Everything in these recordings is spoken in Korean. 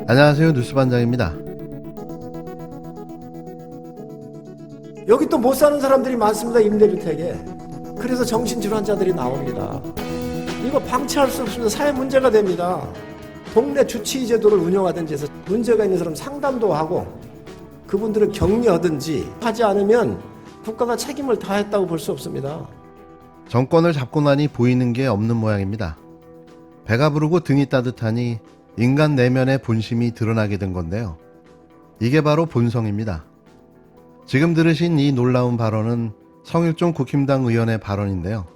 안녕하세요. 뉴스반장입니다. 여기 또 못 사는 사람들이 많습니다. 임대주택에. 그래서 정신질환자들이 나옵니다. 이거 방치할 수 없습니다. 사회 문제가 됩니다. 동네 주치의 제도를 운영하든지 해서 문제가 있는 사람 상담도 하고 그분들을 격리하든지 하지 않으면 국가가 책임을 다했다고 볼 수 없습니다. 정권을 잡고 나니 보이는 게 없는 모양입니다. 배가 부르고 등이 따뜻하니 인간 내면의 본심이 드러나게 된 건데요. 이게 바로 본성입니다. 지금 들으신 이 놀라운 발언은 성일종 국힘당 의원의 발언인데요.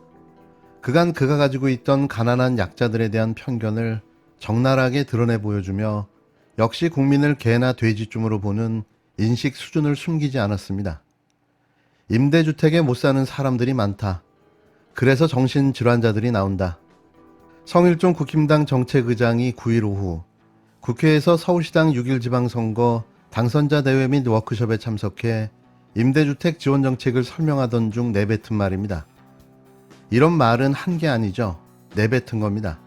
그간 그가 가지고 있던 가난한 약자들에 대한 편견을 적나라하게 드러내 보여주며 역시 국민을 개나 돼지쯤으로 보는 인식 수준을 숨기지 않았습니다. 임대주택에 못 사는 사람들이 많다. 그래서 정신질환자들이 나온다. 성일종 국힘당 정책의장이 9일 오후 국회에서 서울시당 6.1 지방선거 당선자 대회 및 워크숍에 참석해 임대주택 지원 정책을 설명하던 중 내뱉은 말입니다. 이런 말은 한 게 아니죠. 내뱉은 겁니다.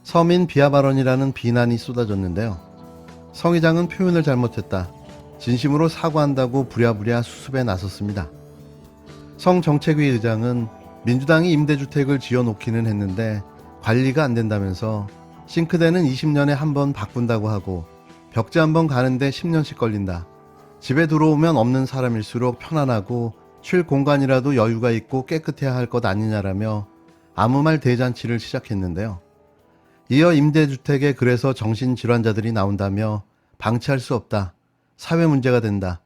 서민 비하 발언이라는 비난이 쏟아졌는데요. 성 의장은 표현을 잘못했다. 진심으로 사과한다고 부랴부랴 수습에 나섰습니다. 성 정책위 의장은 민주당이 임대주택을 지어놓기는 했는데 관리가 안 된다면서 싱크대는 20년에 한 번 바꾼다고 하고 벽지 한 번 가는데 10년씩 걸린다. 집에 들어오면 없는 사람일수록 편안하고 쉴 공간이라도 여유가 있고 깨끗해야 할 것 아니냐라며 아무 말 대잔치를 시작했는데요. 이어 임대주택에 그래서 정신질환자들이 나온다며 방치할 수 없다. 사회 문제가 된다.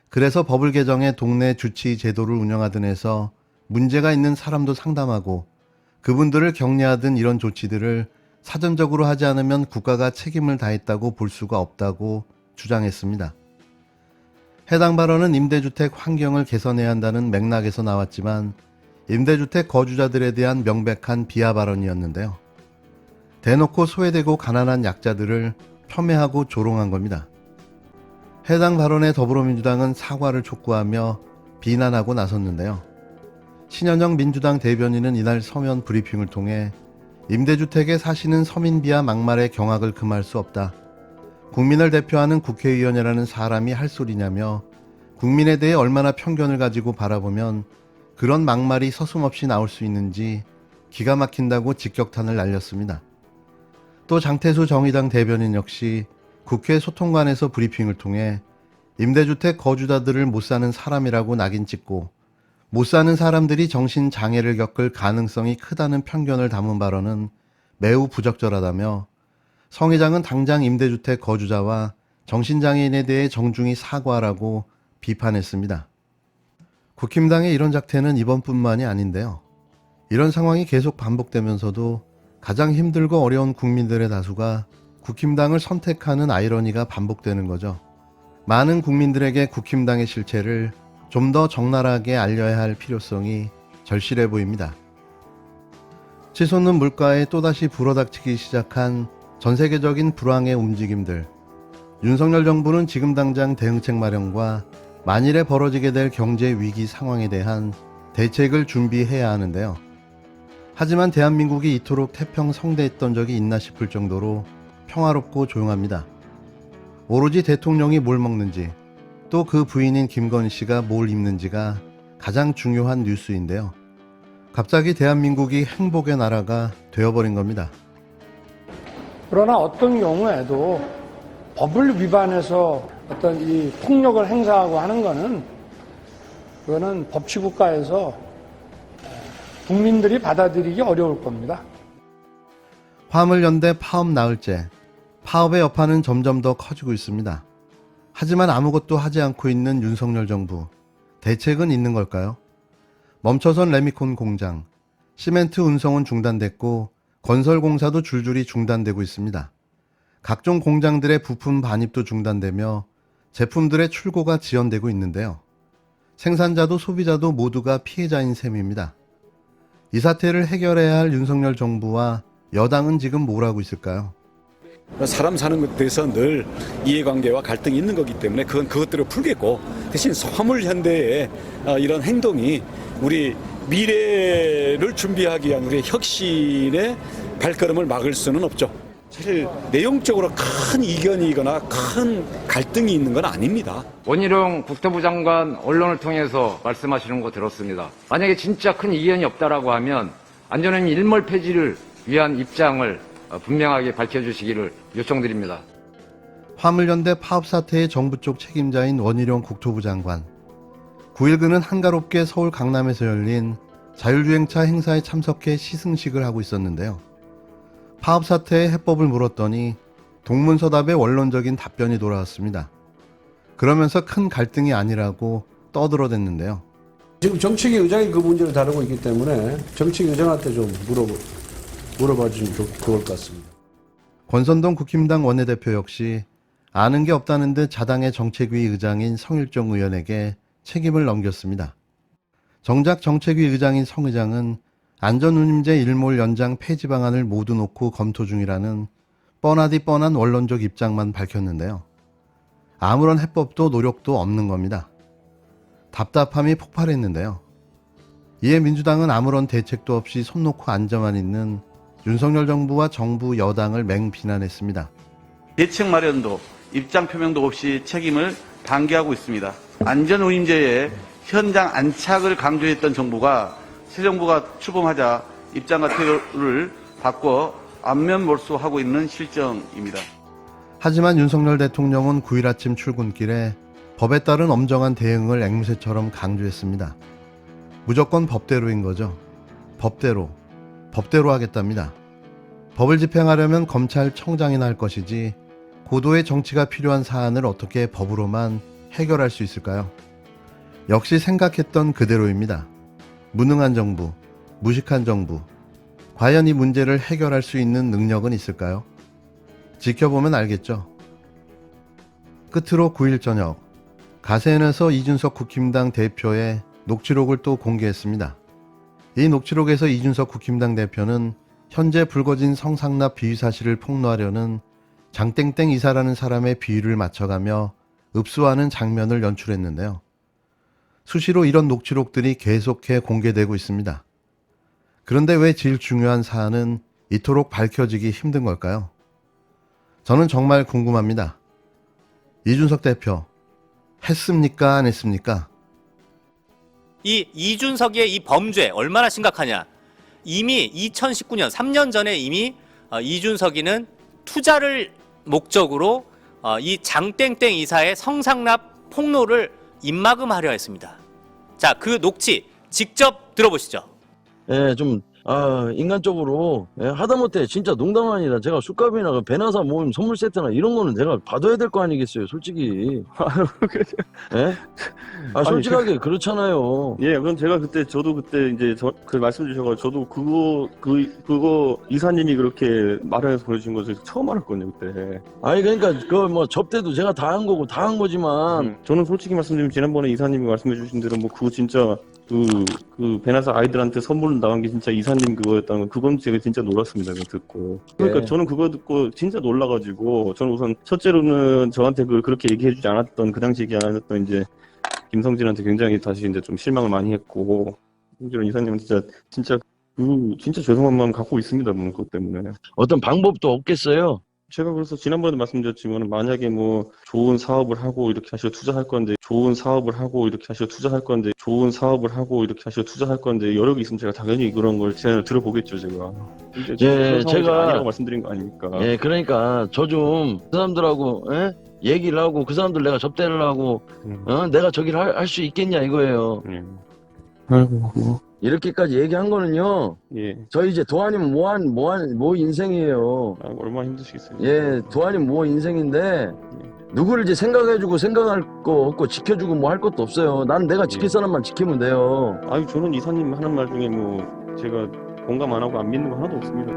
그래서 법을 개정해 동네 주치의 제도를 운영하든 해서 문제가 있는 사람도 상담하고 그분들을 격리하든 이런 조치들을 사전적으로 하지 않으면 국가가 책임을 다했다고 볼 수가 없다고 주장했습니다. 해당 발언은 임대주택 환경을 개선해야 한다는 맥락에서 나왔지만 임대주택 거주자들에 대한 명백한 비하 발언이었는데요. 대놓고 소외되고 가난한 약자들을 폄훼하고 조롱한 겁니다. 해당 발언에 더불어민주당은 사과를 촉구하며 비난하고 나섰는데요. 신현영 민주당 대변인은 이날 서면 브리핑을 통해 임대주택에 사시는 서민 비하 막말의 경악을 금할 수 없다. 국민을 대표하는 국회의원이라는 사람이 할 소리냐며 국민에 대해 얼마나 편견을 가지고 바라보면 그런 막말이 서슴없이 나올 수 있는지 기가 막힌다고 직격탄을 날렸습니다. 또 장태수 정의당 대변인 역시 국회 소통관에서 브리핑을 통해 임대주택 거주자들을 못 사는 사람이라고 낙인 찍고 못 사는 사람들이 정신장애를 겪을 가능성이 크다는 편견을 담은 발언은 매우 부적절하다며 성 의장은 당장 임대주택 거주자와 정신장애인에 대해 정중히 사과하라고 비판했습니다. 국힘당의 이런 작태는 이번뿐만이 아닌데요. 이런 상황이 계속 반복되면서도 가장 힘들고 어려운 국민들의 다수가 국힘당을 선택하는 아이러니가 반복되는 거죠. 많은 국민들에게 국힘당의 실체를 좀 더 적나라하게 알려야 할 필요성이 절실해 보입니다. 치솟는 물가에 또다시 불어닥치기 시작한 전 세계적인 불황의 움직임들. 윤석열 정부는 지금 당장 대응책 마련과 만일에 벌어지게 될 경제 위기 상황에 대한 대책을 준비해야 하는데요. 하지만 대한민국이 이토록 태평성대했던 적이 있나 싶을 정도로 평화롭고 조용합니다. 오로지 대통령이 뭘 먹는지 또 그 부인인 김건희 씨가 뭘 입는지가 가장 중요한 뉴스인데요. 갑자기 대한민국이 행복의 나라가 되어버린 겁니다. 그러나 어떤 경우에도 법을 위반해서 어떤 이 폭력을 행사하고 하는 거는 그거는 법치국가에서 국민들이 받아들이기 어려울 겁니다. 화물연대 파업 나흘째, 파업의 여파는 점점 더 커지고 있습니다. 하지만 아무것도 하지 않고 있는 윤석열 정부, 대책은 있는 걸까요? 멈춰선 레미콘 공장, 시멘트 운송은 중단됐고 건설공사도 줄줄이 중단되고 있습니다. 각종 공장들의 부품 반입도 중단되며 제품들의 출고가 지연되고 있는데요. 생산자도 소비자도 모두가 피해자인 셈입니다. 이 사태를 해결해야 할 윤석열 정부와 여당은 지금 뭘 하고 있을까요? 사람 사는 것에 대해서 늘 이해관계와 갈등이 있는 거기 때문에 그것들을 풀겠고, 대신 화물현대의 이런 행동이 우리 미래를 준비하기 위한 우리의 혁신의 발걸음을 막을 수는 없죠. 사실 내용적으로 큰 이견이거나 큰 갈등이 있는 건 아닙니다. 원희룡 국토부 장관 언론을 통해서 말씀하시는 거 들었습니다. 만약에 진짜 큰 이견이 없다라고 하면 안전원 일몰 폐지를 위한 입장을 분명하게 밝혀주시기를 요청드립니다. 화물연대 파업 사태의 정부 쪽 책임자인 원희룡 국토부 장관. 9일 그는 한가롭게 서울 강남에서 열린 자율주행차 행사에 참석해 시승식을 하고 있었는데요. 파업 사태의 해법을 물었더니 동문서답의 원론적인 답변이 돌아왔습니다. 그러면서 큰 갈등이 아니라고 떠들어댔는데요. 지금 정책위 의장이 그 문제를 다루고 있기 때문에 정책위 의장한테 좀 물어봐 주시면 좋을 것 같습니다. 권선동 국힘당 원내대표 역시 아는 게 없다는 듯 자당의 정책위 의장인 성일종 의원에게 책임을 넘겼습니다. 정작 정책위 의장인 성 의장은 안전운임제 일몰 연장 폐지 방안을 모두 놓고 검토 중이라는 뻔하디 뻔한 원론적 입장만 밝혔는데요. 아무런 해법도 노력도 없는 겁니다. 답답함이 폭발했는데요. 이에 민주당은 아무런 대책도 없이 손 놓고 앉아만 있는 윤석열 정부와 정부 여당을 맹비난했습니다. 대책 마련도 입장 표명도 없이 책임을 방기하고 있습니다. 안전운임제의 현장 안착을 강조했던 정부가 새 정부가 출범하자 입장과 태도를 바꿔 안면몰수하고 있는 실정입니다. 하지만 윤석열 대통령은 9일 아침 출근길에 법에 따른 엄정한 대응을 앵무새처럼 강조했습니다. 무조건 법대로인 거죠. 법대로 하겠답니다. 법을 집행하려면 검찰청장이나 할 것이지 고도의 정치가 필요한 사안을 어떻게 법으로만 해결할 수 있을까요? 역시 생각했던 그대로입니다. 무능한 정부, 무식한 정부. 과연 이 문제를 해결할 수 있는 능력은 있을까요? 지켜보면 알겠죠. 끝으로 9일 저녁 가세현에서 이준석 국힘당 대표의 녹취록을 또 공개했습니다. 이 녹취록에서 이준석 국힘당 대표는 현재 불거진 성상납 비위 사실을 폭로하려는 장땡땡 이사라는 사람의 비위를 맞춰가며 읍수하는 장면을 연출했는데요. 수시로 이런 녹취록들이 계속해 공개되고 있습니다. 그런데 왜 제일 중요한 사안은 이토록 밝혀지기 힘든 걸까요? 저는 정말 궁금합니다. 이준석 대표, 했습니까? 안 했습니까? 이 이준석의 이 범죄 얼마나 심각하냐. 이미 2019년 3년 전에 이미 이준석이는 투자를 목적으로 이 장땡땡 이사의 성상납 폭로를 입막음하려 했습니다. 자, 그 녹취 직접 들어보시죠. 예, 좀, 인간적으로, 예, 하다못해 진짜 농담 아니라 제가 술값이나 그 배나사 모임 선물 세트나 이런 거는 제가 받아야 될 거 아니겠어요, 솔직히. 예? 솔직하게 그렇잖아요. 예, 그럼 제가 저도 그때 이제 그 말씀 주셔가지고 저도 그거 이사님이 그렇게 말해서 보내주신 것을 처음 알았거든요, 그때. 아니, 그러니까 그 뭐 접대도 제가 다 한 거고 다 한 거지만. 저는 솔직히 말씀드리면 지난번에 이사님이 말씀해 주신 대로 뭐 그거 진짜 그 배나사 아이들한테 선물 나간 게 진짜 이사님 그거였다는 거, 그건 제가 진짜 놀랐습니다. 그거 듣고. 그러니까 네. 저는 그거 듣고 진짜 놀라가지고, 저는 우선 첫째로는 저한테 그렇게 얘기해주지 않았던, 그 당시 얘기 안 했던 이제 김성진한테 굉장히 다시 이제 좀 실망을 많이 했고, 이런 이사님은 진짜 죄송한 마음 갖고 있습니다. 뭐 그것 때문에. 어떤 방법도 없겠어요. 제가 그래서 지난번에도 말씀드렸지만, 만약에 뭐 좋은 사업을 하고 이렇게 하시고 투자할 건데, 좋은 사업을 하고 이렇게 하시고 투자할 건데, 좋은 사업을 하고 이렇게 하시고 투자할 건데 여력이 있으면 제가 당연히 그런 걸 제가 들어보겠죠, 제가. 예, 제가 아니라고 말씀드린 거 아닙니까? 예, 그러니까 저 좀 그 사람들하고 얘기를 하고 그 사람들 내가 접대를 하고 내가 저기를 할 수 있겠냐 이거예요. 아이고 뭐. 이렇게까지 얘기한 거는요. 예. 저희 이제 도안이면 뭐 인생이에요. 얼마나 힘드시겠어요. 예, 도안이면 뭐 인생인데 누구를 이제 생각해주고 생각할 거 없고 지켜주고 뭐 할 것도 없어요. 난 내가 지킬 사람만 지키면 돼요. 아유, 저는 이사님 하는 말 중에 뭐 제가 공감 안 하고 안 믿는 거 하나도 없습니다.